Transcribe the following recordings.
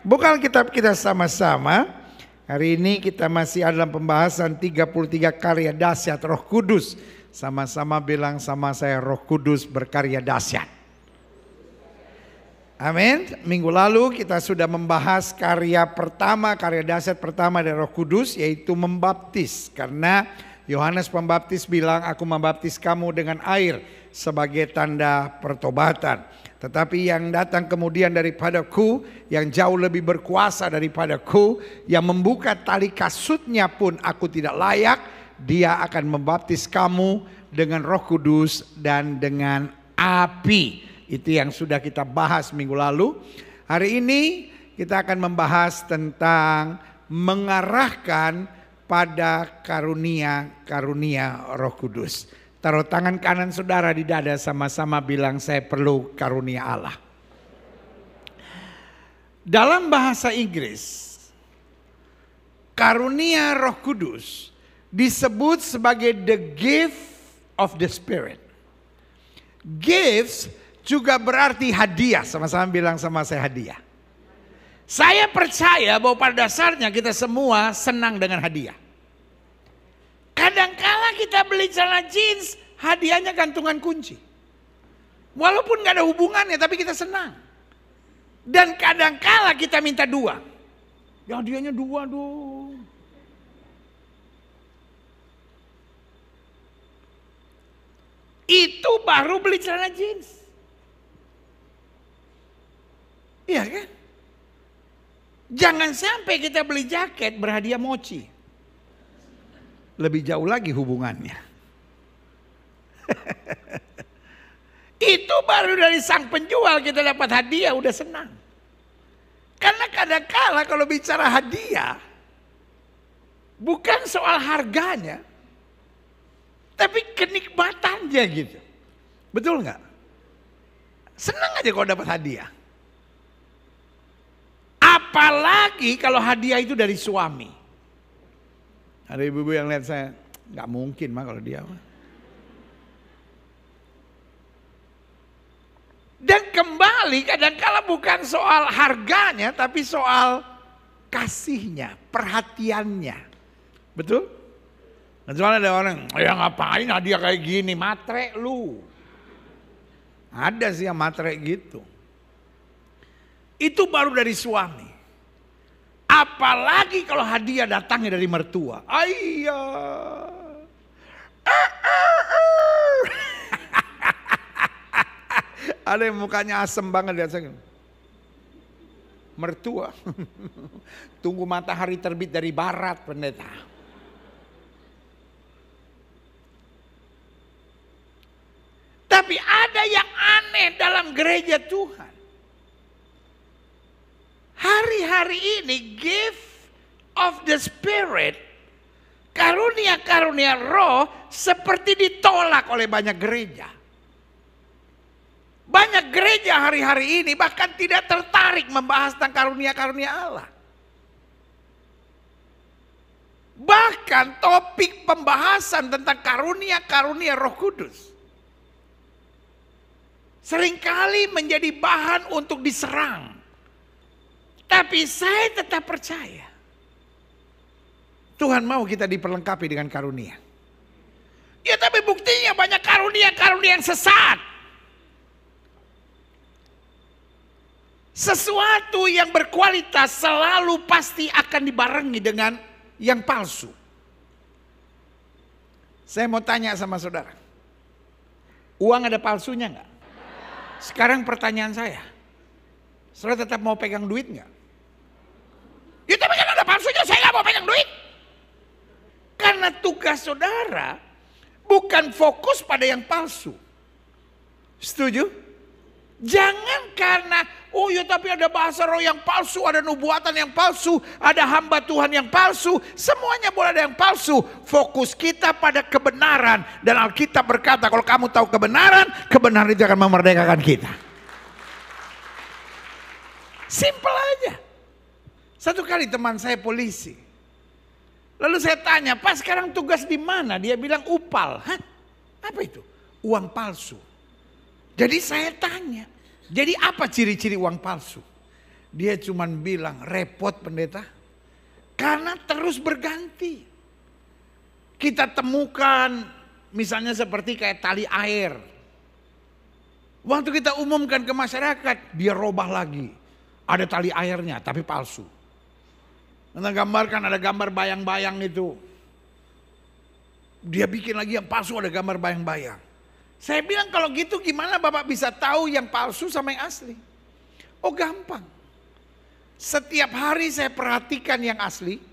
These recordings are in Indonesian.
buka Alkitab kita sama-sama. Hari ini kita masih ada dalam pembahasan 33 karya dahsyat Roh Kudus. Sama-sama bilang sama saya, Roh Kudus berkarya dahsyat. Amin. Minggu lalu kita sudah membahas karya dahsyat pertama dari Roh Kudus, yaitu membaptis. Karena Yohanes Pembaptis bilang, aku membaptis kamu dengan air sebagai tanda pertobatan. Tetapi yang datang kemudian daripadaku, yang jauh lebih berkuasa daripadaku, yang membuka tali kasutnya pun aku tidak layak, dia akan membaptis kamu dengan Roh Kudus dan dengan api. Itu yang sudah kita bahas minggu lalu. Hari ini kita akan membahas tentang mengarahkan pada karunia-karunia Roh Kudus. Taruh tangan kanan saudara di dada, sama-sama bilang saya perlu karunia Allah. Dalam bahasa Inggris, karunia Roh Kudus disebut sebagai the gift of the Spirit. Gifts juga berarti hadiah, sama-sama bilang sama saya hadiah. Saya percaya bahwa pada dasarnya kita semua senang dengan hadiah. Kadangkala kita beli celana jeans, hadiahnya gantungan kunci. Walaupun gak ada hubungannya, tapi kita senang. Dan kadangkala kita minta 2. Ya hadiahnya 2 dong. Itu baru beli celana jeans. Iya kan? Jangan sampai kita beli jaket berhadiah mochi. Lebih jauh lagi hubungannya. Itu baru dari sang penjual kita dapat hadiah udah senang. Karena kadang-kala kalau bicara hadiah, bukan soal harganya, tapi kenikmatannya gitu. Betul nggak? Senang aja kalau dapat hadiah. Apalagi kalau hadiah itu dari suami. Ada ibu-ibu yang lihat saya, nggak mungkin mah kalau dia mah. Dan kembali kadang-kala bukan soal harganya, tapi soal kasihnya, perhatiannya. Betul? Kecuali ada orang, ya ngapain hadiah kayak gini, matre lu. Ada sih yang matre gitu. Itu baru dari suami. Apalagi kalau hadiah datangnya dari mertua. Ayah. Ada yang mukanya asem banget lihat saya. Mertua. Tunggu matahari terbit dari barat, pendeta. Tapi ada yang aneh dalam gereja Tuhan. Hari-hari ini gift of the Spirit, karunia-karunia roh seperti ditolak oleh banyak gereja. Banyak gereja hari-hari ini bahkan tidak tertarik membahas tentang karunia-karunia Allah. Bahkan topik pembahasan tentang karunia-karunia Roh Kudus seringkali menjadi bahan untuk diserang. Tapi saya tetap percaya Tuhan mau kita diperlengkapi dengan karunia. Ya tapi buktinya banyak karunia-karunia yang sesat. Sesuatu yang berkualitas selalu pasti akan dibarengi dengan yang palsu. Saya mau tanya sama saudara. Uang ada palsunya enggak? Sekarang pertanyaan saya. Saudara tetap mau pegang duit enggak? Ya tapi kan ada palsunya, saya gak mau pegang duit. Karena tugas saudara bukan fokus pada yang palsu. Setuju? Jangan karena, oh ya tapi ada bahasa roh yang palsu, ada nubuatan yang palsu, ada hamba Tuhan yang palsu, semuanya boleh ada yang palsu. Fokus kita pada kebenaran. Dan Alkitab berkata kalau kamu tahu kebenaran, kebenaran itu akan memerdekakan kita. Simple aja. Satu kali teman saya polisi. Lalu saya tanya, Pak sekarang tugas di mana? Dia bilang upal. Hah? Apa itu? Uang palsu. Jadi saya tanya, jadi apa ciri-ciri uang palsu? Dia cuman bilang, repot pendeta. Karena terus berganti. Kita temukan misalnya seperti kayak tali air. Waktu kita umumkan ke masyarakat, dia robah lagi. Ada tali airnya tapi palsu. Kita gambarkan ada gambar bayang-bayang itu. Dia bikin lagi yang palsu, ada gambar bayang-bayang. Saya bilang kalau gitu gimana Bapak bisa tahu yang palsu sama yang asli? Oh gampang. Setiap hari saya perhatikan yang asli.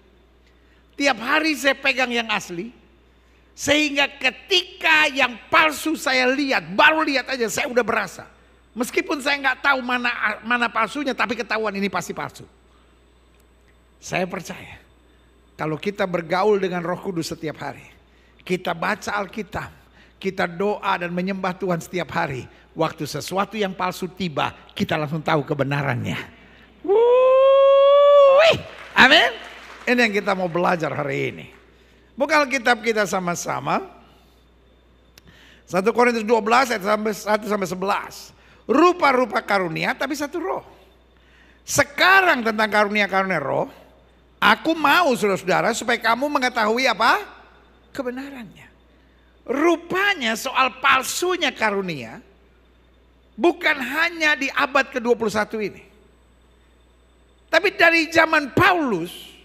Tiap hari saya pegang yang asli. Sehingga ketika yang palsu saya lihat, baru lihat aja saya udah berasa. Meskipun saya nggak tahu mana palsunya, tapi ketahuan ini pasti palsu. Saya percaya kalau kita bergaul dengan Roh Kudus setiap hari, kita baca Alkitab, kita doa dan menyembah Tuhan setiap hari. Waktu sesuatu yang palsu tiba, kita langsung tahu kebenarannya. Amin. Ini yang kita mau belajar hari ini. Buka Alkitab kita sama-sama. 1 Korintus 12 ayat 1-11. Rupa-rupa karunia tapi satu roh. Sekarang tentang karunia-karunia roh, aku mau saudara-saudara supaya kamu mengetahui apa? Kebenarannya. Rupanya soal palsunya karunia bukan hanya di abad ke-21 ini. Tapi dari zaman Paulus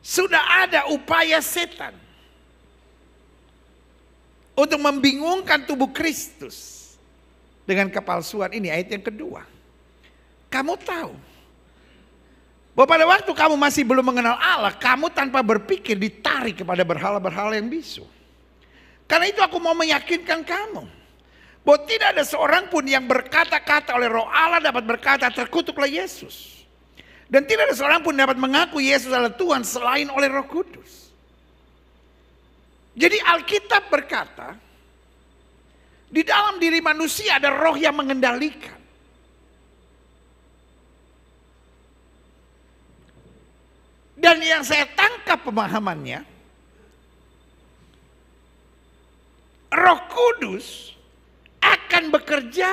sudah ada upaya setan untuk membingungkan tubuh Kristus dengan kepalsuan ini. Ayat yang kedua. Kamu tahu bahwa pada waktu kamu masih belum mengenal Allah, kamu tanpa berpikir ditarik kepada berhala-berhala yang bisu. Karena itu aku mau meyakinkan kamu bahwa tidak ada seorang pun yang berkata-kata oleh Roh Allah dapat berkata terkutuklah Yesus. Dan tidak ada seorang pun dapat mengaku Yesus adalah Tuhan selain oleh Roh Kudus. Jadi Alkitab berkata, di dalam diri manusia ada roh yang mengendalikan. Dan yang saya tangkap pemahamannya, Roh Kudus akan bekerja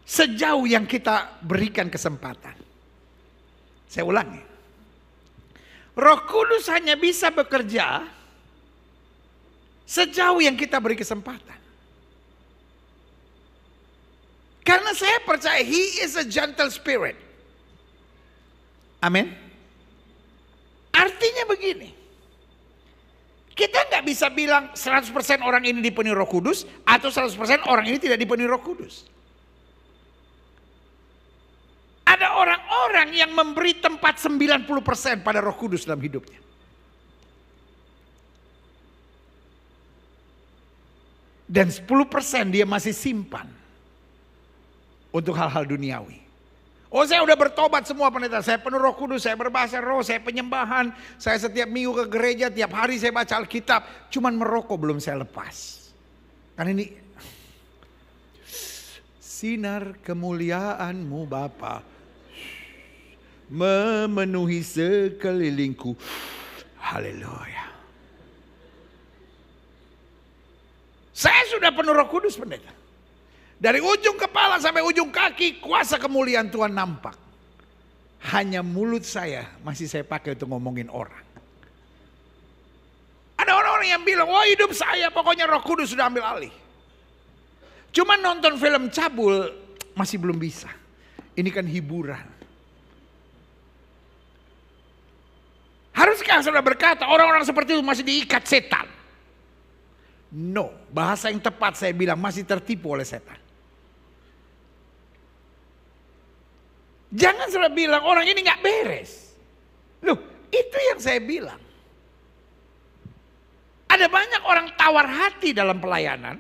sejauh yang kita berikan kesempatan. Saya ulangi. Roh Kudus hanya bisa bekerja sejauh yang kita beri kesempatan. Karena saya percaya He is a gentle spirit. Amin. Artinya begini. Kita nggak bisa bilang 100% orang ini dipenuhi Roh Kudus atau 100% orang ini tidak dipenuhi Roh Kudus. Ada orang-orang yang memberi tempat 90% pada Roh Kudus dalam hidupnya. Dan 10% dia masih simpan untuk hal-hal duniawi. Oh saya udah bertobat semua pendeta, saya penuh Roh Kudus, saya berbahasa roh, saya penyembahan, saya setiap minggu ke gereja, tiap hari saya baca Alkitab. Cuman merokok belum saya lepas. Kan ini sinar kemuliaan-Mu Bapa memenuhi sekelilingku. Haleluya. Saya sudah penuh Roh Kudus pendeta. Dari ujung kepala sampai ujung kaki kuasa kemuliaan Tuhan nampak. Hanya mulut saya masih saya pakai untuk ngomongin orang. Ada orang-orang yang bilang, oh hidup saya pokoknya Roh Kudus sudah ambil alih. Cuma nonton film cabul masih belum bisa. Ini kan hiburan. Haruskah saudara berkata orang-orang seperti itu masih diikat setan? No, bahasa yang tepat saya bilang masih tertipu oleh setan. Jangan saudara bilang orang ini gak beres. Loh, itu yang saya bilang. Ada banyak orang tawar hati dalam pelayanan.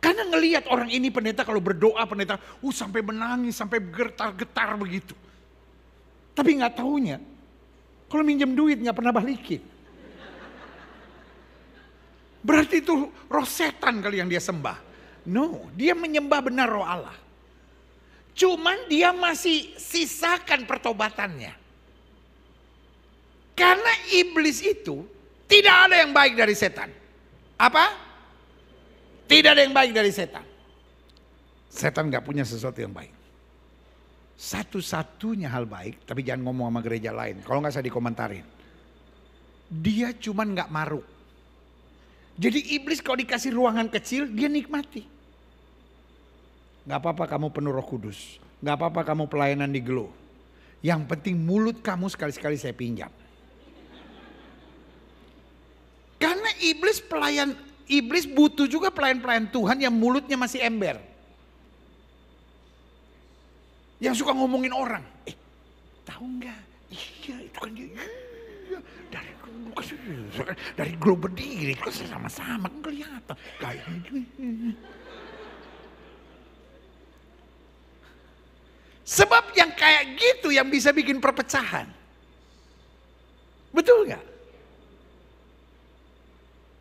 Karena ngelihat orang ini pendeta kalau berdoa pendeta, sampai menangis, sampai getar-getar begitu. Tapi gak taunya, kalau minjem duit gak pernah balikin. Berarti itu roh setan kali yang dia sembah. No, dia menyembah benar roh Allah. Cuman dia masih sisakan pertobatannya. Karena iblis itu tidak ada yang baik dari setan. Apa? Tidak ada yang baik dari setan. Setan gak punya sesuatu yang baik. Satu-satunya hal baik, tapi jangan ngomong sama gereja lain. Kalau gak saya dikomentarin. Dia cuman gak maruk. Jadi iblis kalau dikasih ruangan kecil, dia nikmati. Gak apa-apa kamu penuh Roh Kudus. Gak apa-apa kamu pelayanan di Glow. Yang penting mulut kamu sekali-sekali saya pinjam. Karena iblis butuh juga pelayan-pelayan Tuhan yang mulutnya masih ember. Yang suka ngomongin orang. Tahu nggak? Iya itu kan dia. Iya, dari Glow berdiri kan sama-sama kan kelihatan. Kayak sebab yang kayak gitu yang bisa bikin perpecahan. Betul nggak?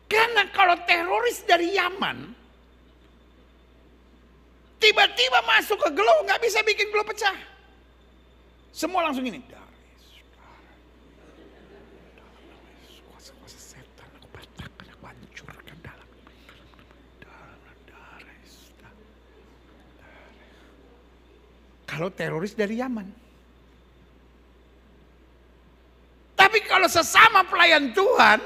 Karena kalau teroris dari Yaman tiba-tiba masuk ke Glow, nggak bisa bikin Glow pecah. Semua langsung ini. Kuasa setan, aku patahkan, aku hancurkan dalam. Kalau teroris dari Yaman. Tapi kalau sesama pelayan Tuhan,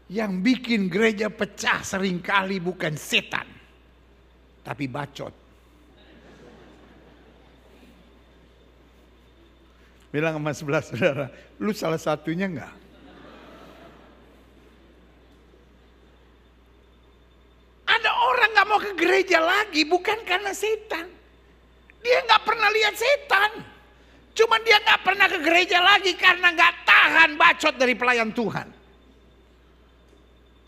yang bikin gereja pecah seringkali bukan setan, tapi bacot. Bilang sama sebelah saudara, lu salah satunya enggak? Ada orang gak mau ke gereja lagi bukan karena setan. Dia gak pernah lihat setan. Cuman dia gak pernah ke gereja lagi karena gak tahan bacot dari pelayan Tuhan.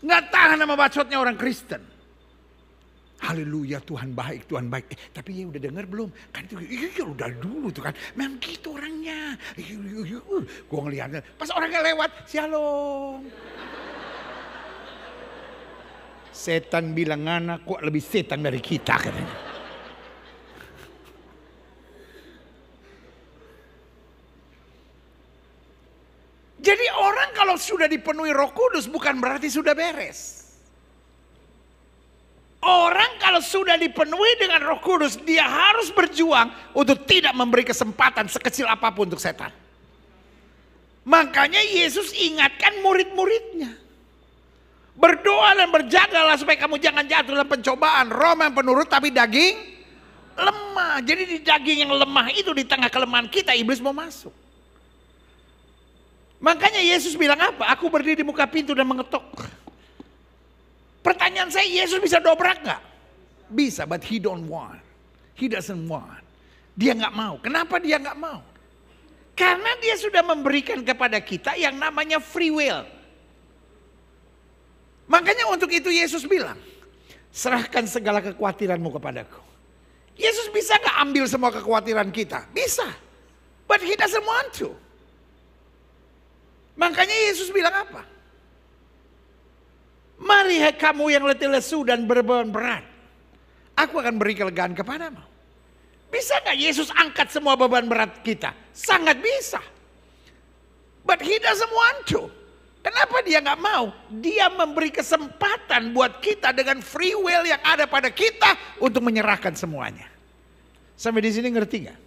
Nggak tahan sama bacotnya orang Kristen. Haleluya, Tuhan baik, Tuhan baik. Tapi ya udah dengar belum? Kan itu iya udah dulu tuh kan. Memang gitu orangnya. Gue ngeliatnya. Pas orangnya lewat, shalom. Setan bilang anak kok lebih setan dari kita katanya. Jadi orang kalau sudah dipenuhi Roh Kudus bukan berarti sudah beres. Orang kalau sudah dipenuhi dengan Roh Kudus, dia harus berjuang untuk tidak memberi kesempatan sekecil apapun untuk setan. Makanya Yesus ingatkan murid-muridnya. Berdoa dan berjagalah supaya kamu jangan jatuh dalam pencobaan. Roh yang penurut tapi daging lemah. Jadi di daging yang lemah itu, di tengah kelemahan kita, iblis mau masuk. Makanya Yesus bilang apa? Aku berdiri di muka pintu dan mengetok. Pertanyaan saya, Yesus bisa dobrak gak? Bisa, but he don't want. He doesn't want. Dia gak mau. Kenapa dia gak mau? Karena dia sudah memberikan kepada kita yang namanya free will. Makanya untuk itu Yesus bilang, serahkan segala kekhawatiranmu kepadaku. Yesus bisa gak ambil semua kekhawatiran kita? Bisa. But he doesn't want to. Makanya Yesus bilang apa? Mari hai kamu yang letih lesu dan berbeban berat. Aku akan beri kelegaan kepadamu. Bisa gak Yesus angkat semua beban berat kita? Sangat bisa. But he doesn't want to. Kenapa dia gak mau? Dia memberi kesempatan buat kita dengan free will yang ada pada kita untuk menyerahkan semuanya. Sampai di sini ngerti gak?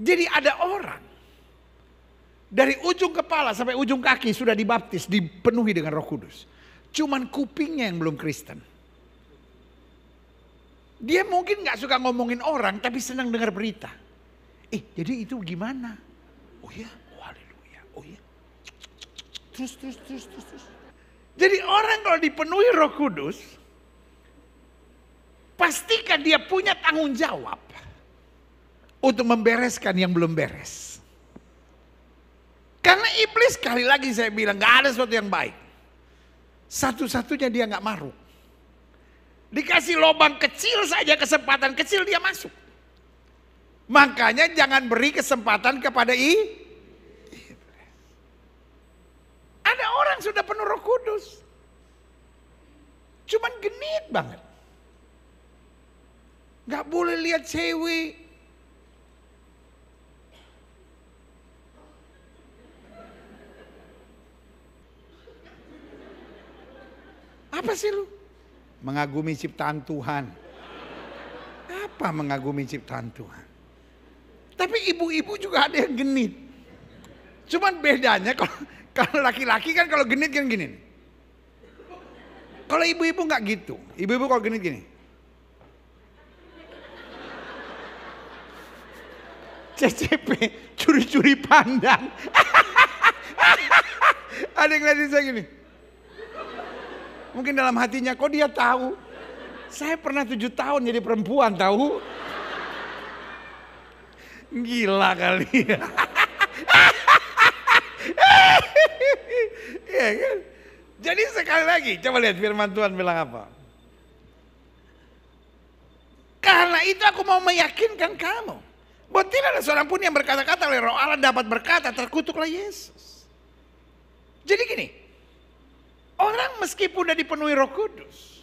Jadi ada orang dari ujung kepala sampai ujung kaki sudah dibaptis, dipenuhi dengan Roh Kudus. Cuman kupingnya yang belum Kristen. Dia mungkin gak suka ngomongin orang, tapi senang dengar berita. Jadi itu gimana? Oh ya, oh haleluya, oh ya. Terus. Jadi orang kalau dipenuhi Roh Kudus, pastikan dia punya tanggung jawab untuk membereskan yang belum beres. Karena iblis, sekali lagi saya bilang, gak ada sesuatu yang baik. Satu-satunya dia gak maruk. Dikasih lubang kecil saja, kesempatan kecil dia masuk. Makanya jangan beri kesempatan kepada Ada orang sudah penuh Roh Kudus. Cuman genit banget. Gak boleh lihat cewek. Apa sih lu? Mengagumi ciptaan Tuhan. Apa mengagumi ciptaan Tuhan? Tapi ibu-ibu juga ada yang genit. Cuman bedanya kalau laki-laki kan kalau genit kan gini. Kalau ibu-ibu nggak gitu. Ibu-ibu kalau genit gini. CCP, curi-curi pandang. Ada yang ngeliatin saya gini. Mungkin dalam hatinya, kok dia tahu? Saya pernah 7 tahun jadi perempuan, tahu? Gila kali. Ya kan? Jadi sekali lagi, coba lihat firman Tuhan bilang apa. Karena itu aku mau meyakinkan kamu. Bahwa tidak ada seorang pun yang berkata-kata oleh Roh Allah dapat berkata terkutuklah Yesus. Jadi gini, orang meskipun sudah dipenuhi Roh Kudus,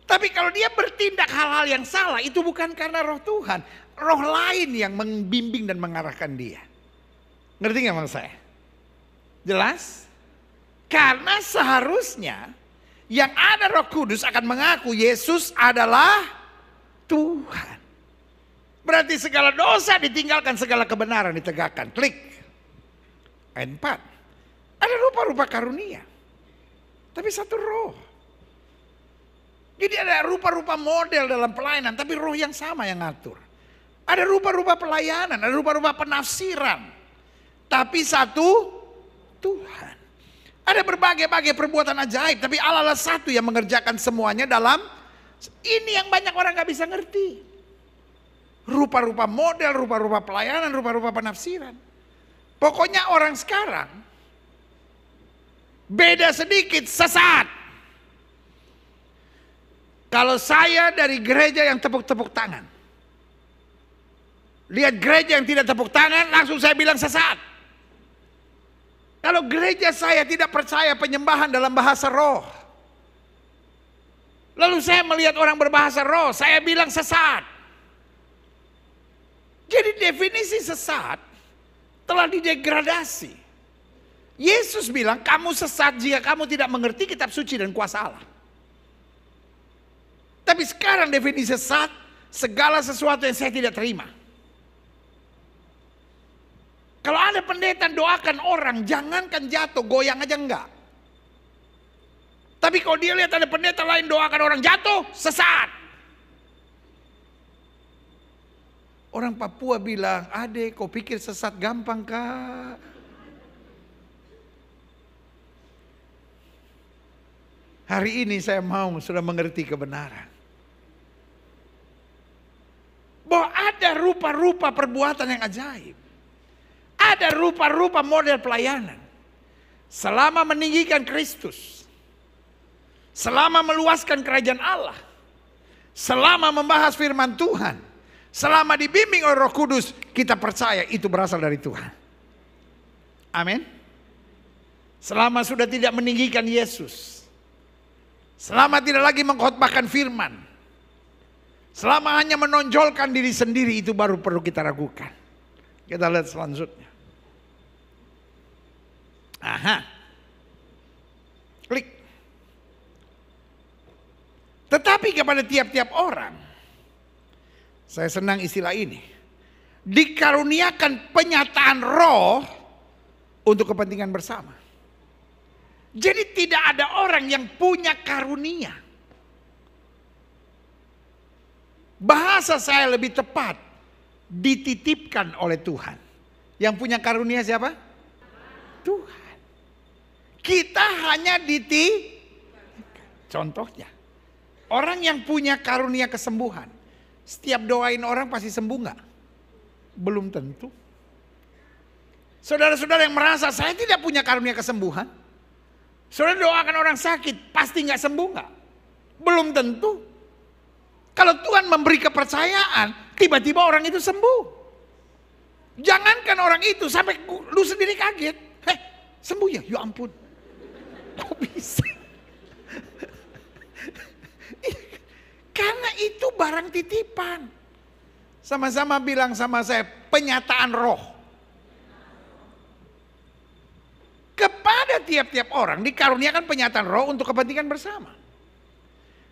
tapi kalau dia bertindak hal-hal yang salah itu bukan karena Roh Tuhan, roh lain yang membimbing dan mengarahkan dia. Ngerti nggak maksud saya? Jelas? Karena seharusnya yang ada Roh Kudus akan mengaku Yesus adalah Tuhan. Berarti segala dosa ditinggalkan, segala kebenaran ditegakkan. Klik. Ayat 4. Ada rupa-rupa karunia. Tapi satu roh. Jadi ada rupa-rupa model dalam pelayanan, tapi roh yang sama yang ngatur. Ada rupa-rupa pelayanan, ada rupa-rupa penafsiran. Tapi satu Tuhan. Ada berbagai-bagai perbuatan ajaib, tapi Allah lah satu yang mengerjakan semuanya dalam ini yang banyak orang gak bisa ngerti. Rupa-rupa model, rupa-rupa pelayanan, rupa-rupa penafsiran. Pokoknya orang sekarang beda sedikit sesat. Kalau saya dari gereja yang tepuk-tepuk tangan, lihat gereja yang tidak tepuk tangan, langsung saya bilang sesat. Kalau gereja saya tidak percaya penyembahan dalam bahasa roh, lalu saya melihat orang berbahasa roh, saya bilang sesat. Jadi definisi sesat telah didegradasi. Yesus bilang kamu sesat jika kamu tidak mengerti kitab suci dan kuasa Allah. Tapi sekarang definisi sesat, segala sesuatu yang saya tidak terima. Kalau ada pendeta doakan orang, jangankan jatuh, goyang aja enggak. Tapi kalau dia lihat ada pendeta lain doakan orang jatuh, sesat. Orang Papua bilang, adek kau pikir sesat gampang kak? Hari ini saya mau sudah mengerti kebenaran. Bahwa ada rupa-rupa perbuatan yang ajaib. Ada rupa-rupa model pelayanan. Selama meninggikan Kristus. Selama meluaskan kerajaan Allah. Selama membahas firman Tuhan. Selama dibimbing oleh Roh Kudus, kita percaya itu berasal dari Tuhan. Amin. Selama sudah tidak meninggikan Yesus. Selama tidak lagi mengkhotbahkan firman. Selama hanya menonjolkan diri sendiri, itu baru perlu kita ragukan. Kita lihat selanjutnya. Aha. Klik. Tetapi kepada tiap-tiap orang, saya senang istilah ini, dikaruniakan penyataan roh untuk kepentingan bersama. Jadi tidak ada orang yang punya karunia. Bahasa saya lebih tepat, dititipkan oleh Tuhan. Yang punya karunia siapa? Tuhan. Kita hanya dititipkan. Contohnya, orang yang punya karunia kesembuhan. Setiap doain orang pasti sembuh nggak? Belum tentu. Saudara-saudara yang merasa saya tidak punya karunia kesembuhan, saudara doakan orang sakit, pasti nggak sembuh nggak? Belum tentu. Kalau Tuhan memberi kepercayaan, tiba-tiba orang itu sembuh. Jangankan orang itu, sampai lu sendiri kaget. Heh, sembuh ya? Ya ampun. Kok bisa? Karena itu barang titipan. Sama-sama bilang sama saya, penyataan roh. Kepada tiap-tiap orang dikaruniakan penyataan roh untuk kepentingan bersama.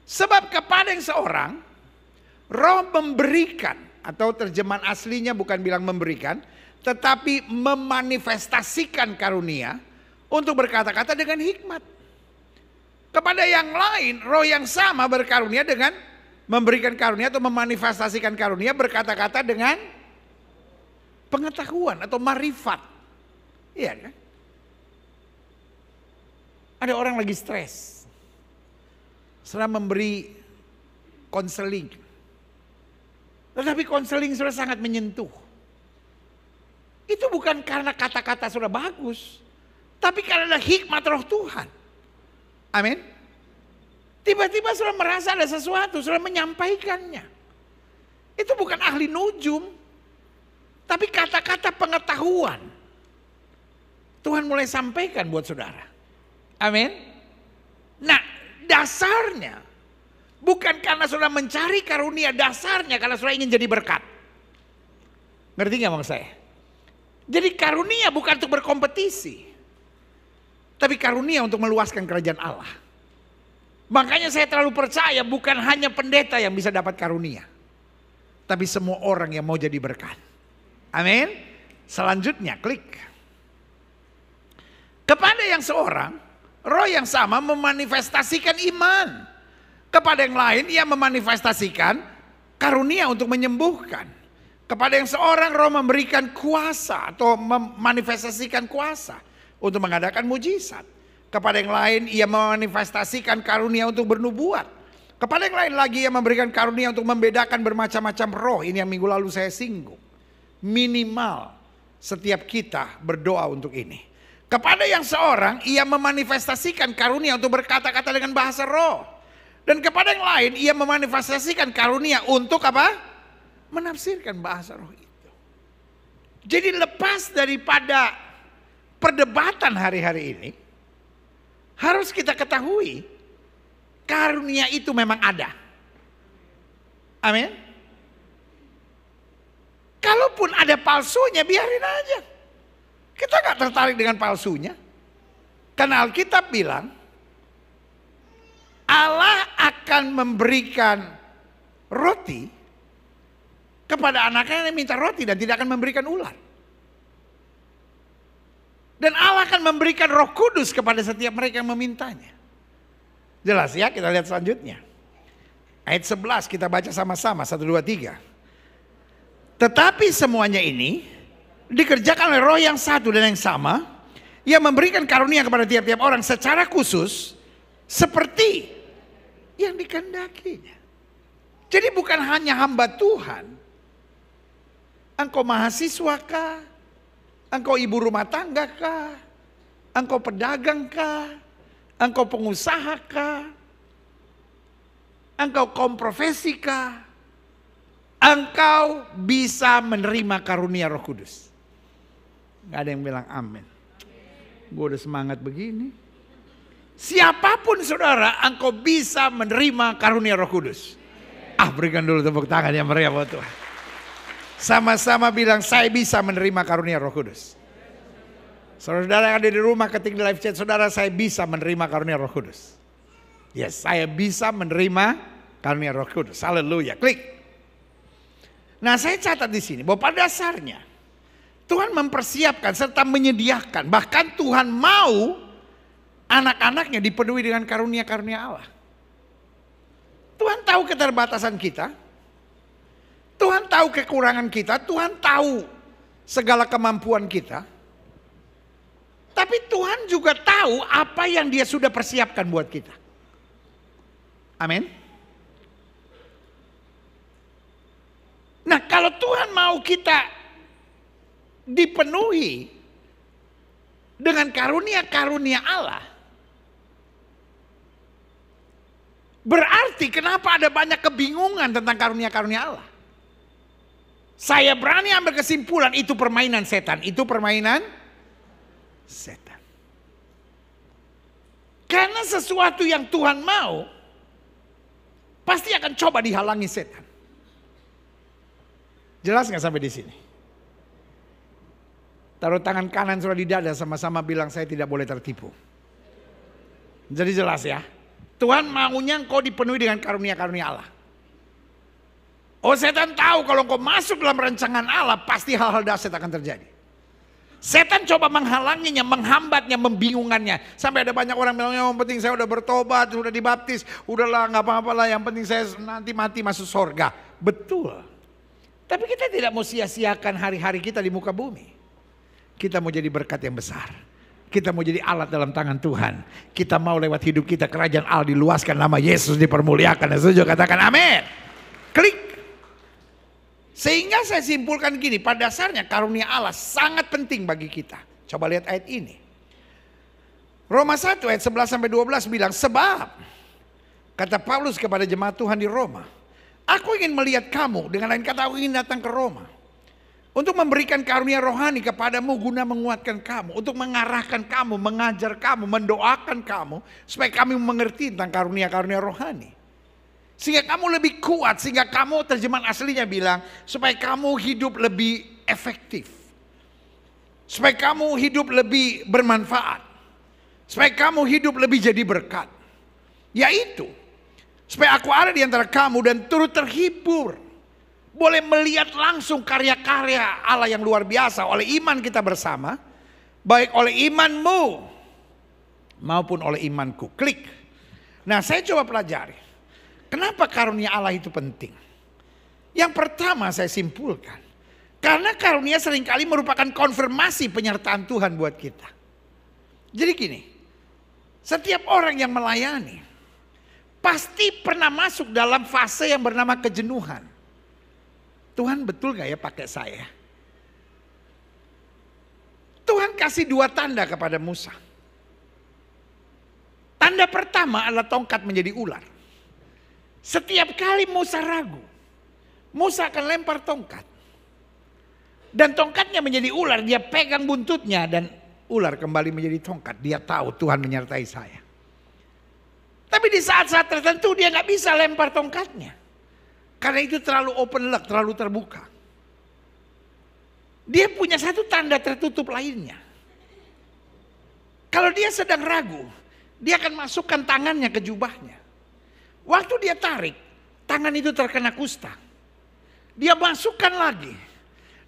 Sebab kepada yang seorang, roh memberikan, atau terjemahan aslinya bukan bilang memberikan, tetapi memanifestasikan karunia untuk berkata-kata dengan hikmat. Kepada yang lain, roh yang sama berkarunia dengan memberikan karunia atau memanifestasikan karunia berkata-kata dengan pengetahuan atau marifat. Iya kan? Ada orang lagi stres. Setelah memberi konseling. Tetapi konseling sudah sangat menyentuh. Itu bukan karena kata-kata sudah bagus. Tapi karena hikmat roh Tuhan. Amin. Tiba-tiba sudah merasa ada sesuatu, sudah menyampaikannya. Itu bukan ahli nujum. Tapi kata-kata pengetahuan. Tuhan mulai sampaikan buat saudara. Amin. Nah, dasarnya bukan karena saudara mencari karunia, dasarnya karena saudara ingin jadi berkat. Ngerti gak maksud saya? Jadi karunia bukan untuk berkompetisi, tapi karunia untuk meluaskan kerajaan Allah. Makanya saya terlalu percaya bukan hanya pendeta yang bisa dapat karunia, tapi semua orang yang mau jadi berkat. Amin. Selanjutnya klik. Kepada yang seorang, roh yang sama memanifestasikan iman. Kepada yang lain ia memanifestasikan karunia untuk menyembuhkan. Kepada yang seorang roh memberikan kuasa atau memanifestasikan kuasa untuk mengadakan mujizat. Kepada yang lain ia memanifestasikan karunia untuk bernubuat. Kepada yang lain lagi ia memberikan karunia untuk membedakan bermacam-macam roh. Ini yang minggu lalu saya singgung. Minimal setiap kita berdoa untuk ini. Kepada yang seorang ia memanifestasikan karunia untuk berkata-kata dengan bahasa roh. Dan kepada yang lain ia memanifestasikan karunia untuk apa? Menafsirkan bahasa roh itu. Jadi lepas daripada perdebatan hari-hari ini, harus kita ketahui karunia itu memang ada. Amin. Kalaupun ada palsunya biarin aja. Kita gak tertarik dengan palsunya. Karena Alkitab bilang Allah akan memberikan roti kepada anaknya yang minta roti dan tidak akan memberikan ular. Dan Allah akan memberikan Roh Kudus kepada setiap mereka yang memintanya. Jelas ya, kita lihat selanjutnya. Ayat 11 kita baca sama-sama, 1, 2, 3. Tetapi semuanya ini dikerjakan oleh roh yang satu dan yang sama, yang memberikan karunia kepada tiap-tiap orang secara khusus seperti yang dikehendakinya. Jadi bukan hanya hamba Tuhan. Engkau mahasiswa kah? Engkau ibu rumah tangga kah? Engkau pedagang kah? Engkau pengusaha kah? Engkau kaum profesi kah? Engkau bisa menerima karunia Roh Kudus. Gak ada yang bilang amin. Gue udah semangat begini. Siapapun saudara, engkau bisa menerima karunia Roh Kudus. Berikan dulu tepuk tangan yang meriah buat Tuhan. Sama-sama bilang, saya bisa menerima karunia Roh Kudus. Saudara yang ada di rumah ketik di live chat, saudara, saya bisa menerima karunia Roh Kudus. Yes, saya bisa menerima karunia Roh Kudus. Haleluya. Klik. Nah, saya catat di sini bahwa pada dasarnya Tuhan mempersiapkan serta menyediakan, bahkan Tuhan mau anak-anaknya dipenuhi dengan karunia-karunia Allah. Tuhan tahu keterbatasan kita, Tuhan tahu kekurangan kita, Tuhan tahu segala kemampuan kita. Tapi Tuhan juga tahu apa yang Dia sudah persiapkan buat kita. Amin. Nah, kalau Tuhan mau kita dipenuhi dengan karunia-karunia Allah, berarti kenapa ada banyak kebingungan tentang karunia-karunia Allah? Saya berani ambil kesimpulan itu permainan setan, itu permainan setan. Karena sesuatu yang Tuhan mau pasti akan coba dihalangi setan. Jelas nggak sampai di sini? Taruh tangan kanan saudara di dada, sama-sama bilang saya tidak boleh tertipu. Jadi jelas ya. Tuhan maunya engkau dipenuhi dengan karunia-karunia Allah. Oh, setan tahu kalau engkau masuk dalam rancangan Allah, pasti hal-hal dahsyat akan terjadi. Setan coba menghalanginya, menghambatnya, membingungannya. Sampai ada banyak orang bilang, yang penting saya udah bertobat, sudah dibaptis, udahlah nggak apa-apa lah, yang penting saya nanti mati masuk surga. Betul. Tapi kita tidak mau sia-siakan hari-hari kita di muka bumi. Kita mau jadi berkat yang besar. Kita mau jadi alat dalam tangan Tuhan. Kita mau lewat hidup kita kerajaan Allah diluaskan, nama Yesus dipermuliakan. Dan setuju katakan amin. Klik. Sehingga saya simpulkan gini, pada dasarnya karunia Allah sangat penting bagi kita. Coba lihat ayat ini. Roma 1 ayat 11-12 bilang, sebab kata Paulus kepada jemaat Tuhan di Roma, aku ingin melihat kamu, dengan lain kata aku ingin datang ke Roma, untuk memberikan karunia rohani kepadamu guna menguatkan kamu, untuk mengarahkan kamu, mengajar kamu, mendoakan kamu, supaya kami mengerti tentang karunia-karunia rohani. Sehingga kamu lebih kuat, sehingga kamu, terjemahan aslinya bilang, supaya kamu hidup lebih efektif. Supaya kamu hidup lebih bermanfaat. Supaya kamu hidup lebih jadi berkat. Yaitu, supaya aku ada di antara kamu dan turut terhibur. Boleh melihat langsung karya-karya Allah yang luar biasa oleh iman kita bersama. Baik oleh imanmu maupun oleh imanku. Klik. Nah, saya coba pelajari. Kenapa karunia Allah itu penting? Yang pertama saya simpulkan, karena karunia seringkali merupakan konfirmasi penyertaan Tuhan buat kita. Jadi gini, setiap orang yang melayani pasti pernah masuk dalam fase yang bernama kejenuhan. Tuhan betul gak ya pakai saya? Tuhan kasih 2 tanda kepada Musa. Tanda pertama adalah tongkat menjadi ular. Setiap kali Musa ragu, Musa akan lempar tongkat. Dan tongkatnya menjadi ular, dia pegang buntutnya dan ular kembali menjadi tongkat. Dia tahu Tuhan menyertai saya. Tapi di saat-saat tertentu dia gak bisa lempar tongkatnya. Karena itu terlalu open lock, terlalu terbuka. Dia punya satu tanda tertutup lainnya. Kalau dia sedang ragu, dia akan masukkan tangannya ke jubahnya. Waktu dia tarik, tangan itu terkena kusta. Dia masukkan lagi.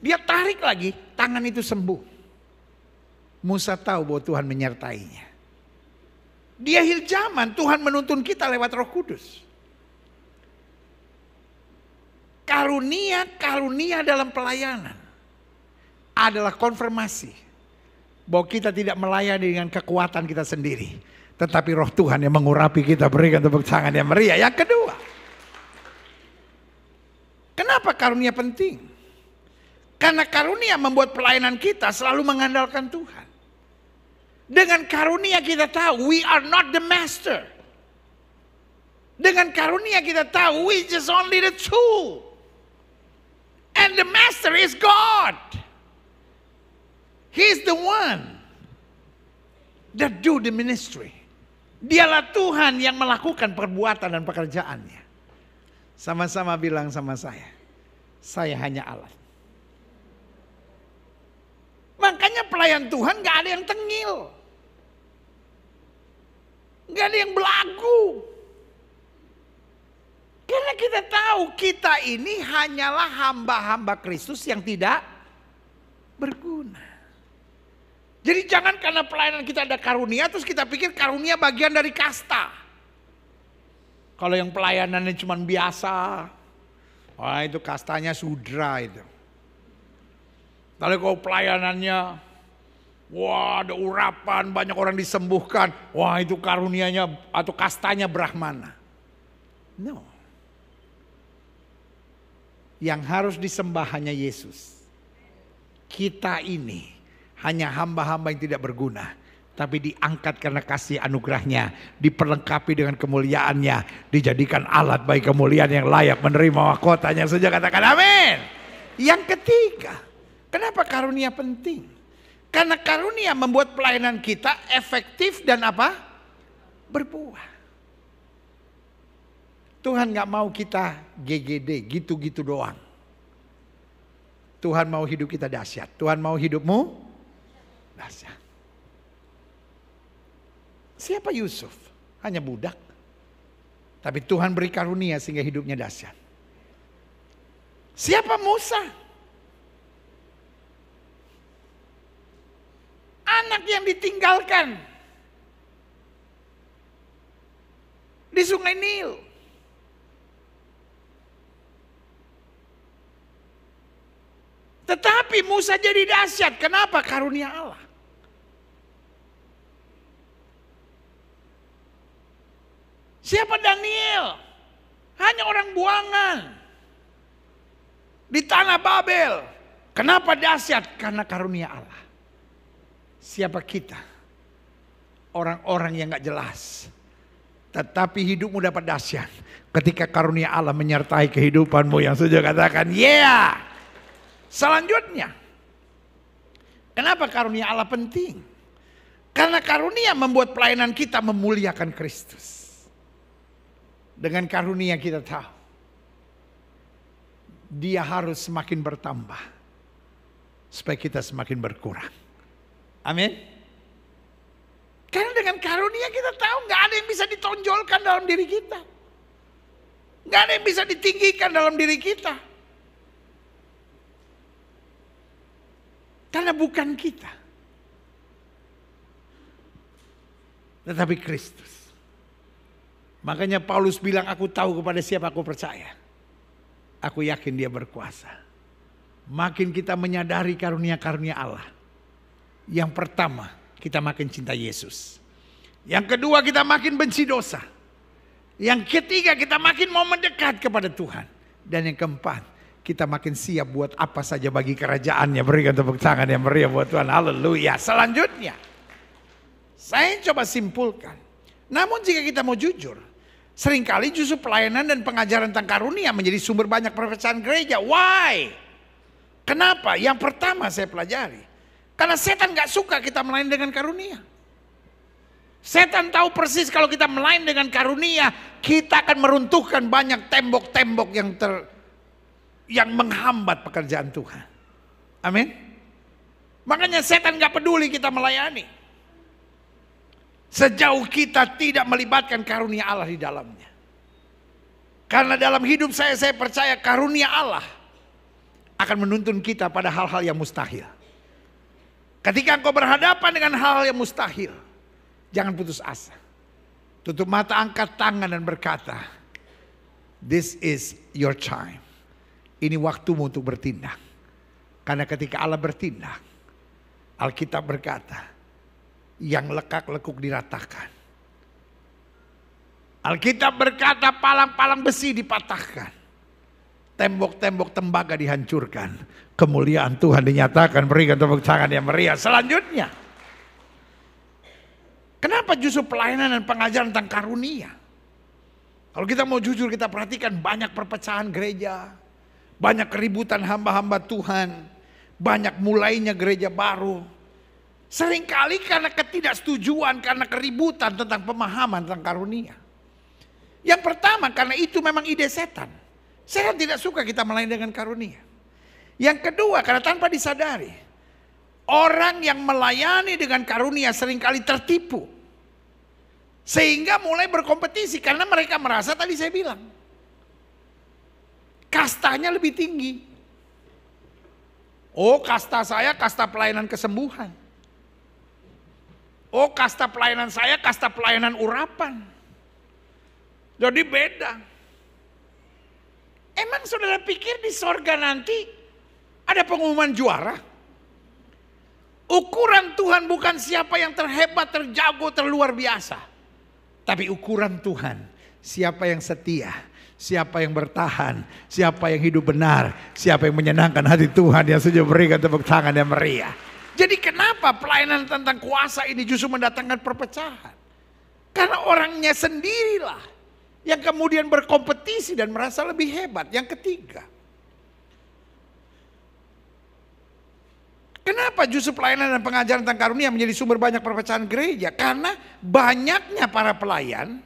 Dia tarik lagi, tangan itu sembuh. Musa tahu bahwa Tuhan menyertainya. Di akhir zaman Tuhan menuntun kita lewat Roh Kudus. Karunia-karunia dalam pelayanan adalah konfirmasi bahwa kita tidak melayani dengan kekuatan kita sendiri. Tetapi roh Tuhan yang mengurapi kita, berikan tepuk tangan yang meriah. Yang kedua, kenapa karunia penting? Karena karunia membuat pelayanan kita selalu mengandalkan Tuhan. Dengan karunia kita tahu we are not the master. Dengan karunia kita tahu we just only the tool. And the master is God. He's the one that do the ministry. Dialah Tuhan yang melakukan perbuatan dan pekerjaannya. Sama-sama bilang sama saya hanya alat. Makanya pelayan Tuhan gak ada yang tengil. Gak ada yang belagu. Karena kita tahu kita ini hanyalah hamba-hamba Kristus yang tidak berguna. Jadi jangan karena pelayanan kita ada karunia terus kita pikir karunia bagian dari kasta. Kalau yang pelayanannya cuma biasa, wah itu kastanya sudra itu. Kalau pelayanannya, wah ada urapan, banyak orang disembuhkan, wah itu karunianya atau kastanya Brahmana. No. Yang harus disembah hanya Yesus. Kita ini hanya hamba-hamba yang tidak berguna. Tapi diangkat karena kasih anugerahnya. Diperlengkapi dengan kemuliaannya. Dijadikan alat bagi kemuliaan yang layak menerima mahkotanya. Saja katakan amin. Yang ketiga. Kenapa karunia penting? Karena karunia membuat pelayanan kita efektif dan apa? Berbuah. Tuhan gak mau kita GGD, gitu-gitu doang. Tuhan mau hidup kita dahsyat. Tuhan mau hidupmu dahsyat. Siapa Yusuf? hanya budak. Tapi Tuhan beri karunia sehingga hidupnya dahsyat. Siapa Musa? Anak yang ditinggalkan di Sungai Nil. Tetapi Musa jadi dahsyat. Kenapa? Karunia Allah. Siapa Daniel? Hanya orang buangan di tanah Babel. Kenapa dahsyat? Karena karunia Allah. Siapa kita? Orang-orang yang gak jelas. Tetapi hidupmu dapat dahsyat ketika karunia Allah menyertai kehidupanmu. Yang sudah katakan, yeah. Selanjutnya, kenapa karunia Allah penting? Karena karunia membuat pelayanan kita memuliakan Kristus. Dengan karunia kita tahu, dia harus semakin bertambah supaya kita semakin berkurang. Amin. Karena dengan karunia kita tahu gak ada yang bisa ditonjolkan dalam diri kita. Gak ada yang bisa ditinggikan dalam diri kita. Karena bukan kita, tetapi Kristus. Makanya Paulus bilang, aku tahu kepada siapa aku percaya. Aku yakin dia berkuasa. Makin kita menyadari karunia-karunia Allah. Yang pertama, kita makin cinta Yesus. Yang kedua, kita makin benci dosa. Yang ketiga, kita makin mau mendekat kepada Tuhan. Dan yang keempat, kita makin siap buat apa saja bagi kerajaannya. Berikan tepuk tangan yang meriah buat Tuhan. Haleluya. Selanjutnya, saya coba simpulkan. Namun jika kita mau jujur, seringkali justru pelayanan dan pengajaran tentang karunia menjadi sumber banyak perpecahan gereja. Why? Kenapa? Yang pertama saya pelajari, karena setan gak suka kita melayani dengan karunia. Setan tahu persis kalau kita melayani dengan karunia, kita akan meruntuhkan banyak tembok-tembok yang menghambat pekerjaan Tuhan. Amin. Makanya setan gak peduli kita melayani, sejauh kita tidak melibatkan karunia Allah di dalamnya. Karena dalam hidup saya percaya karunia Allah akan menuntun kita pada hal-hal yang mustahil. Ketika engkau berhadapan dengan hal-hal yang mustahil, jangan putus asa. Tutup mata, angkat tangan dan berkata, this is your time. Ini waktumu untuk bertindak. Karena ketika Allah bertindak, Alkitab berkata, yang lekak-lekuk diratakan. Alkitab berkata, palang-palang besi dipatahkan. Tembok-tembok tembaga dihancurkan. Kemuliaan Tuhan dinyatakan. Berikan tepuk tangan yang meriah. Selanjutnya, kenapa justru pelayanan dan pengajaran tentang karunia? Kalau kita mau jujur, kita perhatikan banyak perpecahan gereja. Banyak keributan hamba-hamba Tuhan. Banyak mulainya gereja baru. Seringkali karena ketidaksetujuan, karena keributan tentang pemahaman tentang karunia. Yang pertama, karena itu memang ide setan. Setan tidak suka kita melayani dengan karunia. Yang kedua, karena tanpa disadari, orang yang melayani dengan karunia seringkali tertipu. Sehingga mulai berkompetisi, karena mereka merasa, tadi saya bilang, kastanya lebih tinggi. Oh, kasta saya kasta pelayanan kesembuhan. Oh, kasta pelayanan saya kasta pelayanan urapan. Jadi beda. Emang saudara pikir di sorga nanti ada pengumuman juara? Ukuran Tuhan bukan siapa yang terhebat, terjago, terluar biasa. Tapi ukuran Tuhan siapa yang setia, siapa yang bertahan, siapa yang hidup benar, siapa yang menyenangkan hati Tuhan, yang sujud berikan tepuk tangan yang meriah. Jadi kenapa pelayanan tentang kuasa ini justru mendatangkan perpecahan? Karena orangnya sendirilah yang kemudian berkompetisi dan merasa lebih hebat. Yang ketiga, kenapa justru pelayanan dan pengajaran tentang karunia menjadi sumber banyak perpecahan gereja? Karena banyaknya para pelayan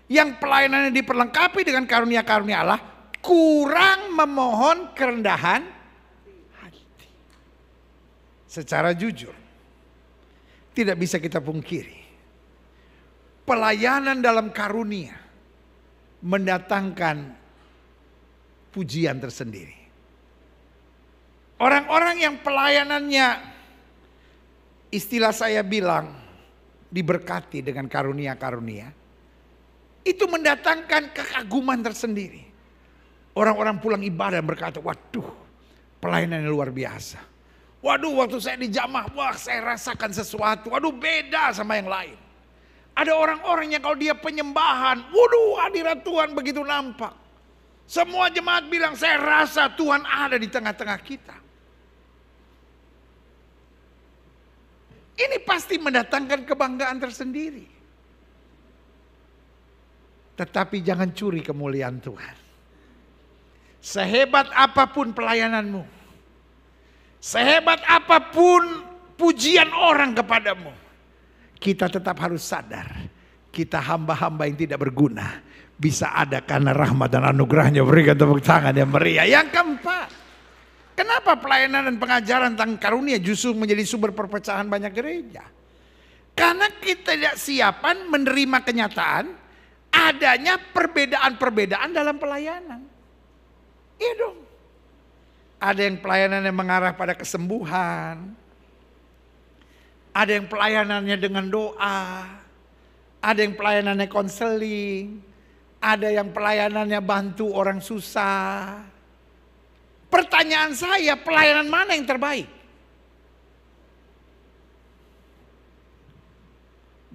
yang pelayanannya diperlengkapi dengan karunia-karunia Allah kurang memohon kerendahan hati. Secara jujur, tidak bisa kita pungkiri, pelayanan dalam karunia mendatangkan pujian tersendiri. Orang-orang yang pelayanannya, istilah saya bilang, diberkati dengan karunia-karunia, itu mendatangkan kekaguman tersendiri. Orang-orang pulang ibadah berkata, waduh, pelayanan yang luar biasa. Waduh, waktu saya di jamaah, wah saya rasakan sesuatu. Waduh, beda sama yang lain. Ada orang-orang yang kalau dia penyembahan, waduh, hadirat Tuhan begitu nampak. Semua jemaat bilang, saya rasa Tuhan ada di tengah-tengah kita. Ini pasti mendatangkan kebanggaan tersendiri. Tetapi jangan curi kemuliaan Tuhan. Sehebat apapun pelayananmu, sehebat apapun pujian orang kepadamu, kita tetap harus sadar, kita hamba-hamba yang tidak berguna. Bisa ada karena rahmat dan anugerahnya. Berikan tepuk tangan yang meriah. Yang keempat, kenapa pelayanan dan pengajaran tentang karunia justru menjadi sumber perpecahan banyak gereja? Karena kita tidak siapan menerima kenyataan adanya perbedaan-perbedaan dalam pelayanan. Iya dong. Ada yang pelayanan yang mengarah pada kesembuhan. Ada yang pelayanannya dengan doa. Ada yang pelayanannya konseling. Ada yang pelayanannya bantu orang susah. Pertanyaan saya, pelayanan mana yang terbaik?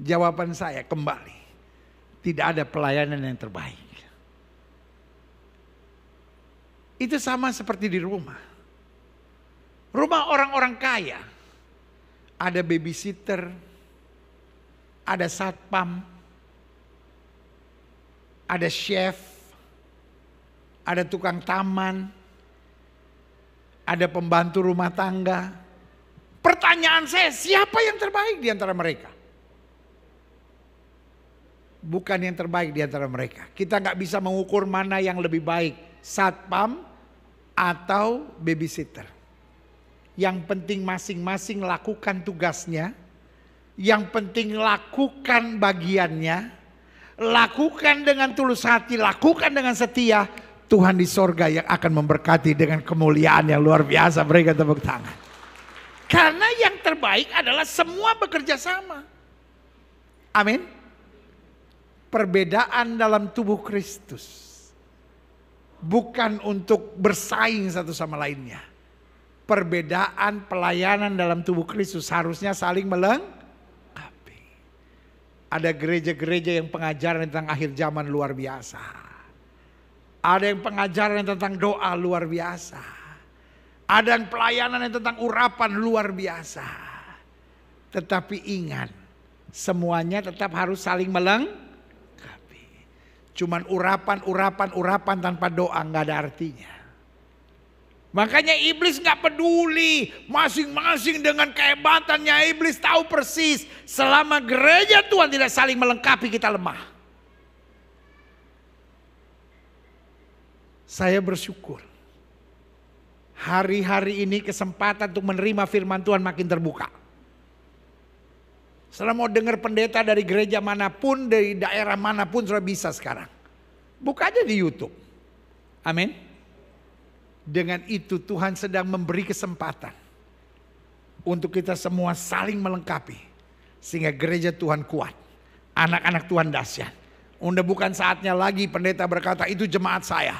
Jawaban saya kembali, tidak ada pelayanan yang terbaik. Itu sama seperti di rumah. Rumah orang-orang kaya, ada babysitter, ada satpam, ada chef, ada tukang taman, ada pembantu rumah tangga. Pertanyaan saya, siapa yang terbaik di antara mereka? Bukan yang terbaik di antara mereka. Kita nggak bisa mengukur mana yang lebih baik, satpam atau babysitter. Yang penting masing-masing lakukan tugasnya. Yang penting lakukan bagiannya. Lakukan dengan tulus hati, lakukan dengan setia. Tuhan di sorga yang akan memberkati dengan kemuliaan yang luar biasa. Berikan tepuk tangan. Karena yang terbaik adalah semua bekerja sama. Amin. Perbedaan dalam tubuh Kristus bukan untuk bersaing satu sama lainnya. Perbedaan pelayanan dalam tubuh Kristus harusnya saling melengkapi. Ada gereja-gereja yang pengajaran tentang akhir zaman luar biasa. Ada yang pengajaran tentang doa luar biasa. Ada yang pelayanan yang tentang urapan luar biasa. Tetapi ingat, semuanya tetap harus saling melengkapi. Cuman urapan tanpa doa nggak ada artinya. Makanya iblis nggak peduli, masing-masing dengan kehebatannya iblis tahu persis. Selama gereja Tuhan tidak saling melengkapi, kita lemah. Saya bersyukur hari-hari ini kesempatan untuk menerima firman Tuhan makin terbuka. Setelah mau dengar pendeta dari gereja manapun, dari daerah manapun sudah bisa sekarang. Buka aja di YouTube. Amin. Dengan itu Tuhan sedang memberi kesempatan untuk kita semua saling melengkapi. Sehingga gereja Tuhan kuat. Anak-anak Tuhan dahsyat. Udah bukan saatnya lagi pendeta berkata itu jemaat saya.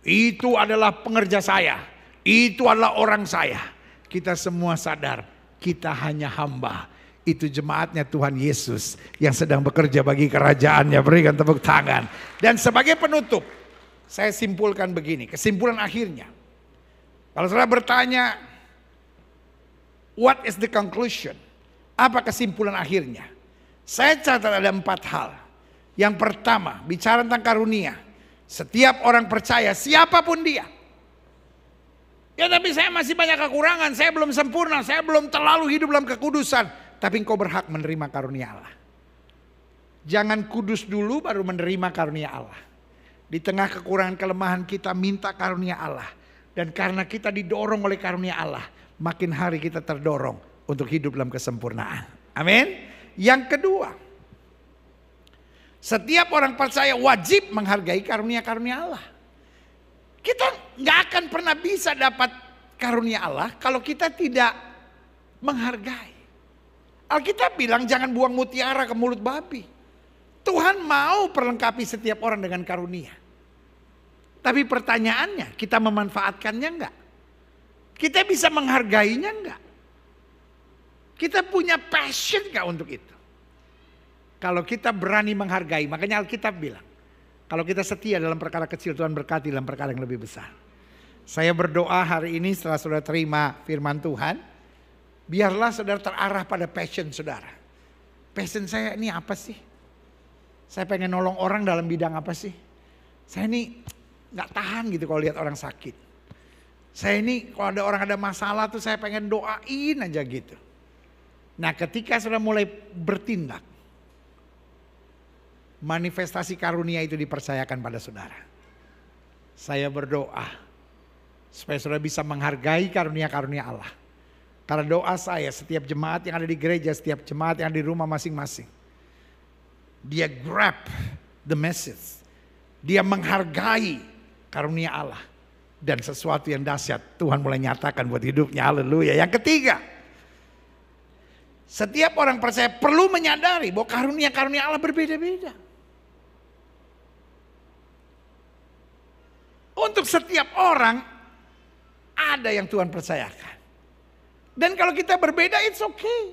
Itu adalah pengerja saya. Itu adalah orang saya. Kita semua sadar kita hanya hamba. Itu jemaatnya Tuhan Yesus yang sedang bekerja bagi kerajaannya. Berikan tepuk tangan. Dan sebagai penutup, saya simpulkan begini, kesimpulan akhirnya. Kalau saudara bertanya, what is the conclusion? Apa kesimpulan akhirnya? Saya catat ada 4 hal. Yang pertama, bicara tentang karunia. Setiap orang percaya, siapapun dia. Ya tapi saya masih banyak kekurangan, saya belum sempurna, saya belum terlalu hidup dalam kekudusan. Tapi engkau berhak menerima karunia Allah. Jangan kudus dulu baru menerima karunia Allah. Di tengah kekurangan kelemahan kita minta karunia Allah. Dan karena kita didorong oleh karunia Allah, makin hari kita terdorong untuk hidup dalam kesempurnaan. Amin. Yang kedua, Setiap orang percaya wajib menghargai karunia-karunia Allah. Kita nggak akan pernah bisa dapat karunia Allah kalau kita tidak menghargai. Alkitab bilang jangan buang mutiara ke mulut babi. Tuhan mau perlengkapi setiap orang dengan karunia. Tapi pertanyaannya, kita memanfaatkannya enggak? Kita bisa menghargainya enggak? Kita punya passion enggak untuk itu? Kalau kita berani menghargai, makanya Alkitab bilang, kalau kita setia dalam perkara kecil, Tuhan berkati dalam perkara yang lebih besar. Saya berdoa hari ini setelah saudara terima firman Tuhan, biarlah saudara terarah pada passion saudara. Passion saya ini apa sih? Saya pengen nolong orang dalam bidang apa sih? Saya ini gak tahan gitu kalau lihat orang sakit. Saya ini kalau ada orang ada masalah tuh saya pengen doain aja gitu. Nah ketika saudara mulai bertindak, manifestasi karunia itu dipercayakan pada saudara. Saya berdoa supaya saudara bisa menghargai karunia-karunia Allah. Karena doa saya setiap jemaat yang ada di gereja, setiap jemaat yang ada di rumah masing-masing, dia grab the message. Dia menghargai karunia Allah. Dan sesuatu yang dahsyat Tuhan mulai nyatakan buat hidupnya. Haleluya. Yang ketiga, setiap orang percaya perlu menyadari bahwa karunia-karunia Allah berbeda-beda. Untuk setiap orang ada yang Tuhan percayakan. Dan kalau kita berbeda, it's okay.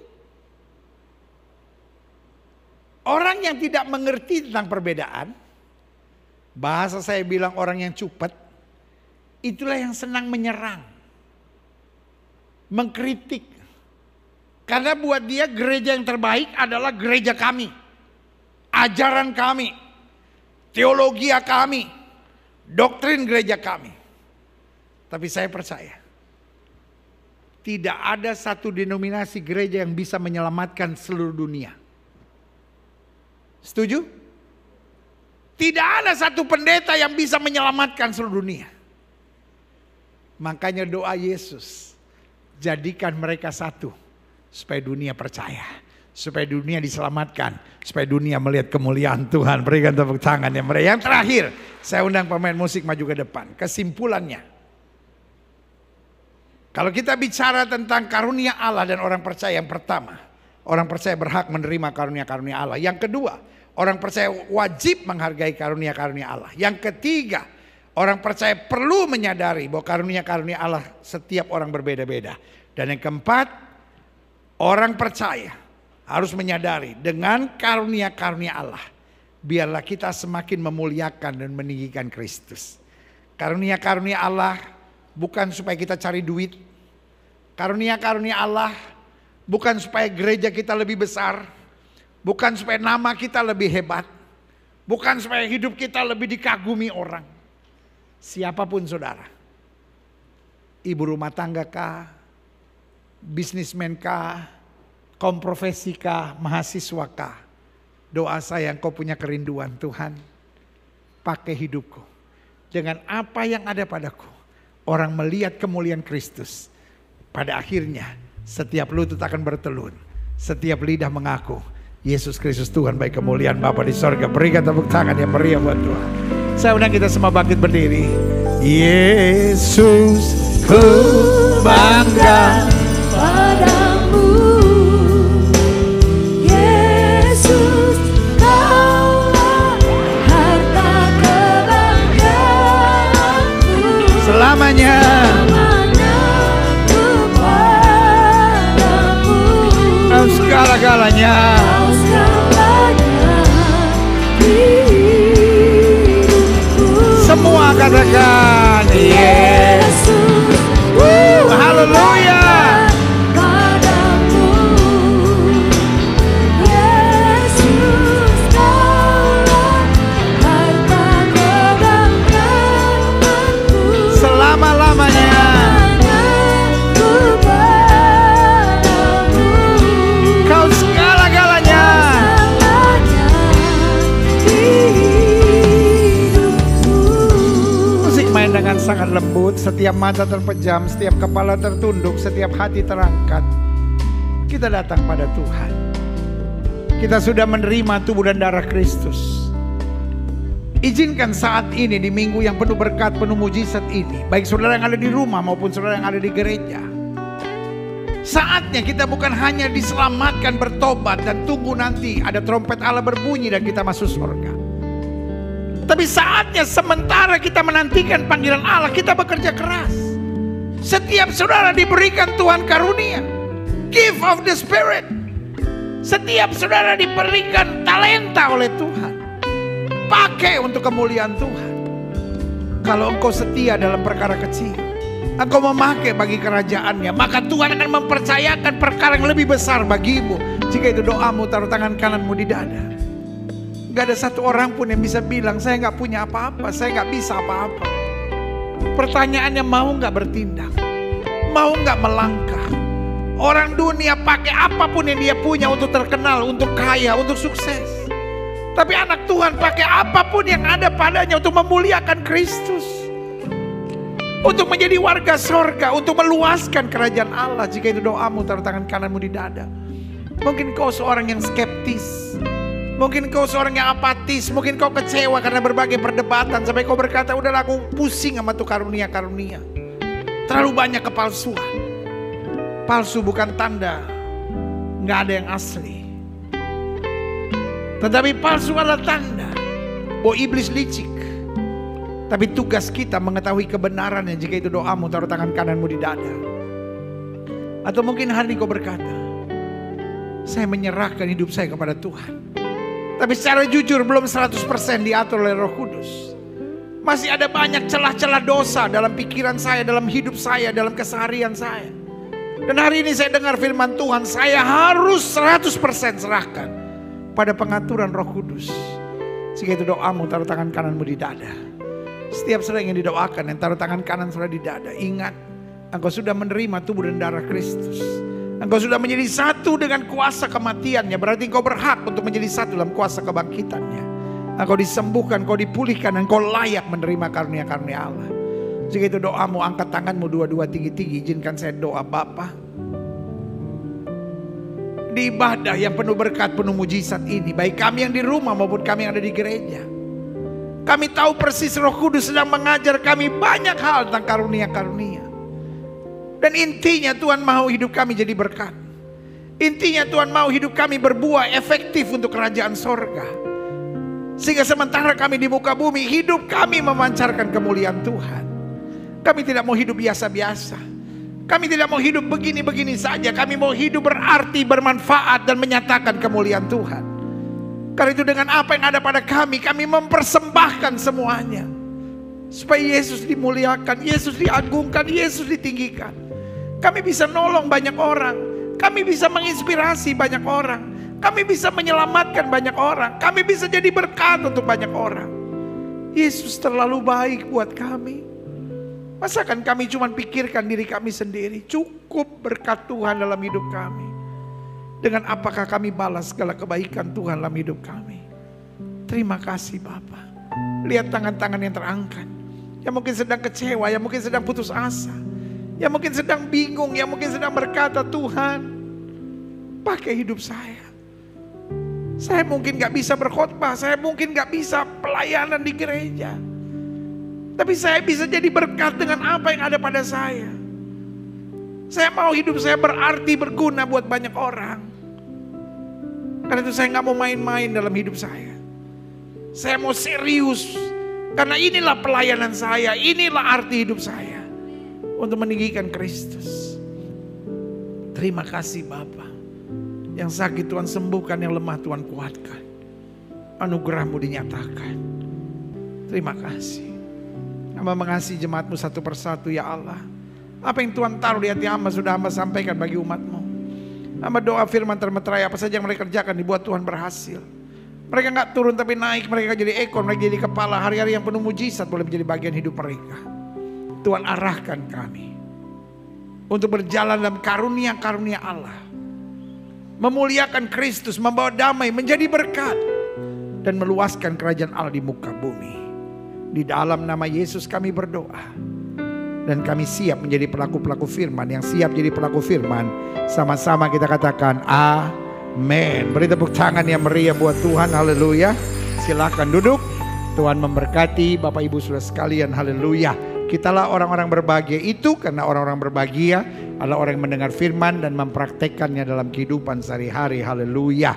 Orang yang tidak mengerti tentang perbedaan, bahasa saya bilang orang yang cupet, itulah yang senang menyerang, mengkritik. Karena buat dia gereja yang terbaik adalah gereja kami, ajaran kami, teologi kami, doktrin gereja kami. Tapi saya percaya, tidak ada satu denominasi gereja yang bisa menyelamatkan seluruh dunia. Setuju? Tidak ada satu pendeta yang bisa menyelamatkan seluruh dunia. Makanya doa Yesus, jadikan mereka satu supaya dunia percaya, supaya dunia diselamatkan, supaya dunia melihat kemuliaan Tuhan. Berikan tepuk tangan ya mereka. Yang terakhir, saya undang pemain musik maju ke depan. Kesimpulannya, kalau kita bicara tentang karunia Allah dan orang percaya, yang pertama, orang percaya berhak menerima karunia-karunia Allah. Yang kedua, orang percaya wajib menghargai karunia-karunia Allah. Yang ketiga, orang percaya perlu menyadari bahwa karunia-karunia Allah setiap orang berbeda-beda. Dan yang keempat, orang percaya harus menyadari dengan karunia-karunia Allah, biarlah kita semakin memuliakan dan meninggikan Kristus. Karunia-karunia Allah bukan supaya kita cari duit. Karunia-karunia Allah bukan supaya gereja kita lebih besar. Bukan supaya nama kita lebih hebat. Bukan supaya hidup kita lebih dikagumi orang. Siapapun saudara, ibu rumah tangga kah, bisnismen kah, kaum profesi kah, mahasiswa kah, doa saya engkau punya kerinduan, Tuhan pakai hidupku dengan apa yang ada padaku. Orang melihat kemuliaan Kristus, pada akhirnya setiap lutut akan bertelun, setiap lidah mengaku Yesus Kristus Tuhan, baik kemuliaan Bapa di sorga. Berikan tepuk tangan yang meriah buat Tuhan. Saya undang kita semua bangkit berdiri. Yesus, ku bangga padamu. Yesus, Kaulah harta kebanggaanku. Selamanya. Kau segala-galanya. Semua katakan Yesus. Haleluya. Yesus, Kaulah harta kebanggaanku. Selama-lamanya. Kau segala-galanya. Musik main dengan sangat lembut. Setiap mata terpejam, setiap kepala tertunduk, setiap hati terangkat. Kita datang pada Tuhan. Kita sudah menerima tubuh dan darah Kristus. Izinkan saat ini di minggu yang penuh berkat, penuh mujizat ini, baik saudara yang ada di rumah maupun saudara yang ada di gereja, saatnya kita bukan hanya diselamatkan, bertobat dan tunggu nanti ada trompet Allah berbunyi dan kita masuk surga. Tapi saatnya sementara kita menantikan panggilan Allah, kita bekerja keras. Setiap saudara diberikan Tuhan karunia, gift of the Spirit. Setiap saudara diberikan talenta oleh Tuhan, pakai untuk kemuliaan Tuhan. Kalau engkau setia dalam perkara kecil, engkau memakai bagi kerajaannya, maka Tuhan akan mempercayakan perkara yang lebih besar bagimu. Jika itu doamu, taruh tangan kananmu di dada. Gak ada satu orang pun yang bisa bilang, saya gak punya apa-apa, saya gak bisa apa-apa. Pertanyaannya, mau gak bertindak? Mau gak melangkah? Orang dunia pakai apapun yang dia punya untuk terkenal, untuk kaya, untuk sukses. Tapi anak Tuhan pakai apapun yang ada padanya untuk memuliakan Kristus, untuk menjadi warga sorga, untuk meluaskan kerajaan Allah. Jika itu doamu, taruh tangan kananmu di dada. Mungkin kau seorang yang skeptis, mungkin kau seorang yang apatis, mungkin kau kecewa karena berbagai perdebatan, sampai kau berkata, udahlah aku pusing sama tuh karunia-karunia. Terlalu banyak kepalsuan. Palsu bukan tanda nggak ada yang asli, tetapi palsu adalah tanda bahwa iblis licik. Tapi tugas kita mengetahui kebenarannya. Jika itu doamu, taruh tangan kananmu di dada. Atau mungkin hari ini kau berkata, saya menyerahkan hidup saya kepada Tuhan, tapi secara jujur belum 100% diatur oleh Roh Kudus. Masih ada banyak celah-celah dosa dalam pikiran saya, dalam hidup saya, dalam keseharian saya. Dan hari ini saya dengar firman Tuhan, saya harus 100% serahkan pada pengaturan Roh Kudus. Jika itu doamu, taruh tangan kananmu di dada. Setiap saudara yang didoakan, yang taruh tangan kanan saudara di dada, ingat, engkau sudah menerima tubuh dan darah Kristus. Engkau sudah menjadi satu dengan kuasa kematiannya, berarti engkau berhak untuk menjadi satu dalam kuasa kebangkitannya. Engkau disembuhkan, engkau dipulihkan, dan engkau layak menerima karunia-karunia Allah. Jika itu doamu, angkat tanganmu dua-dua tinggi-tinggi. Izinkan saya doa. Bapa, di ibadah yang penuh berkat, penuh mujizat ini, baik kami yang di rumah maupun kami yang ada di gereja, kami tahu persis Roh Kudus sedang mengajar kami banyak hal tentang karunia-karunia. Dan intinya Tuhan mau hidup kami jadi berkat. Intinya Tuhan mau hidup kami berbuah efektif untuk kerajaan sorga. Sehingga sementara kami di muka bumi, hidup kami memancarkan kemuliaan Tuhan. Kami tidak mau hidup biasa-biasa. Kami tidak mau hidup begini-begini saja. Kami mau hidup berarti, bermanfaat, dan menyatakan kemuliaan Tuhan. Karena itu dengan apa yang ada pada kami mempersembahkan semuanya. Supaya Yesus dimuliakan, Yesus diagungkan, Yesus ditinggikan. Kami bisa nolong banyak orang. Kami bisa menginspirasi banyak orang. Kami bisa menyelamatkan banyak orang. Kami bisa jadi berkat untuk banyak orang. Yesus terlalu baik buat kami. Masakan kami cuma pikirkan diri kami sendiri? Cukup berkat Tuhan dalam hidup kami. Dengan apakah kami balas segala kebaikan Tuhan dalam hidup kami? Terima kasih Bapa. Lihat tangan-tangan yang terangkat, yang mungkin sedang kecewa, yang mungkin sedang putus asa, yang mungkin sedang bingung, yang mungkin sedang berkata, Tuhan, pakai hidup saya. Saya mungkin gak bisa berkhotbah, saya mungkin gak bisa pelayanan di gereja, tapi saya bisa jadi berkat dengan apa yang ada pada saya. Saya mau hidup saya berarti, berguna buat banyak orang. Karena itu saya gak mau main-main dalam hidup saya. Saya mau serius. Karena inilah pelayanan saya, inilah arti hidup saya. Untuk meninggikan Kristus. Terima kasih Bapa. Yang sakit Tuhan sembuhkan, yang lemah Tuhan kuatkan. Anugerah-Mu dinyatakan. Terima kasih. Hamba mengasihi jemaat-Mu satu persatu ya Allah. Apa yang Tuhan taruh di hati hamba sudah hamba sampaikan bagi umat-Mu. Hamba doa firman termeterai, apa saja yang mereka kerjakan dibuat Tuhan berhasil. Mereka gak turun tapi naik, mereka jadi ekor, mereka jadi kepala. Hari-hari yang penuh mujizat boleh menjadi bagian hidup mereka. Tuhan arahkan kami untuk berjalan dalam karunia-karunia Allah. Memuliakan Kristus, membawa damai, menjadi berkat. Dan meluaskan kerajaan Allah di muka bumi. Di dalam nama Yesus kami berdoa. Dan kami siap menjadi pelaku-pelaku firman. Yang siap jadi pelaku firman. Sama-sama kita katakan amin. Beri tepuk tangan yang meriah buat Tuhan. Haleluya. Silakan duduk. Tuhan memberkati Bapak Ibu Saudara sekalian. Haleluya. Kitalah orang-orang berbahagia itu karena orang-orang berbahagia adalah orang yang mendengar firman dan mempraktekkannya dalam kehidupan sehari-hari. Haleluya.